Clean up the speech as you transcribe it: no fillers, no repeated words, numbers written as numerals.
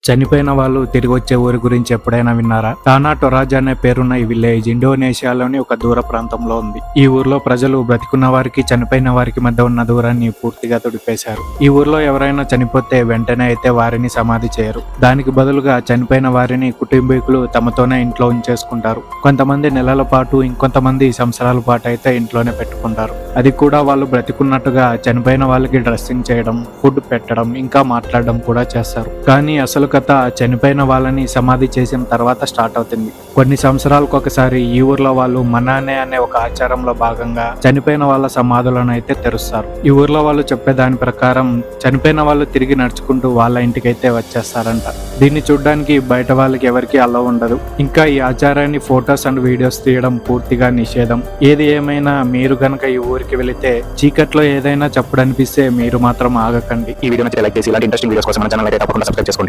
చనిపోయిన వాళ్ళు తిరిగి వచ్చే ఊరి గురించి ఎప్పుడైనా విన్నారా? టానా టొరాజ్ అనే పేరున్న ఈ విలేజ్ ఇండోనేషియాలోని ఒక దూర ప్రాంతంలో ఉంది. ఈ ఊర్లో ప్రజలు బ్రతికున్న వారికి చనిపోయిన వారికి మధ్య ఉన్న దూరాన్ని పూర్తిగా తుడిపేశారు. ఈ ఊర్లో ఎవరైనా చనిపోతే వెంటనే అయితే వారిని సమాధి చేయరు. దానికి బదులుగా చనిపోయిన వారిని కుటుంబీకులు తమతోనే ఇంట్లో ఉంచేసుకుంటారు. కొంతమంది నెలల పాటు, ఇంకొంతమంది సంవత్సరాల పాటు అయితే ఇంట్లోనే పెట్టుకుంటారు. అది కూడా వాళ్ళు బ్రతికున్నట్టుగా చనిపోయిన వాళ్ళకి డ్రెస్సింగ్ చేయడం, ఫుడ్ పెట్టడం, ఇంకా మాట్లాడడం కూడా చేస్తారు. కానీ అసలు కథ చనిపోయిన వాళ్ళని సమాధి చేసిన తర్వాత స్టార్ట్ అవుతుంది. కొన్ని సంవత్సరాలకు ఒకసారి ఈ ఊర్లో వాళ్ళు మనానే అనే ఒక ఆచారంలో భాగంగా చనిపోయిన వాళ్ళ సమాధులను అయితే తెరుస్తారు. ఈ ఊర్లో వాళ్ళు చెప్పే దాని ప్రకారం చనిపోయిన వాళ్ళు తిరిగి నడుచుకుంటూ వాళ్ళ ఇంటికైతే వచ్చేస్తారంట. దీన్ని చూడడానికి బయట వాళ్ళకి ఎవరికి అలో ఉండదు. ఇంకా ఈ ఆచారాన్ని ఫొటోస్ అండ్ వీడియోస్ తీయడం పూర్తిగా నిషేధం. ఏది ఏమైనా మీరు గనక ఈ ఊరికి వెళితే చీకట్లో ఏదైనా చప్పుడు అనిపిస్తే మీరు మాత్రం ఆగకండి. ఈ వీడియో నచ్చితే లైక్ చేసి ఇలాంటి ఇంట్రెస్టింగ్ వీడియోస్ కోసం మన ఛానల్ అయితే తప్పకుండా సబ్స్క్రైబ్ చేసుకోండి.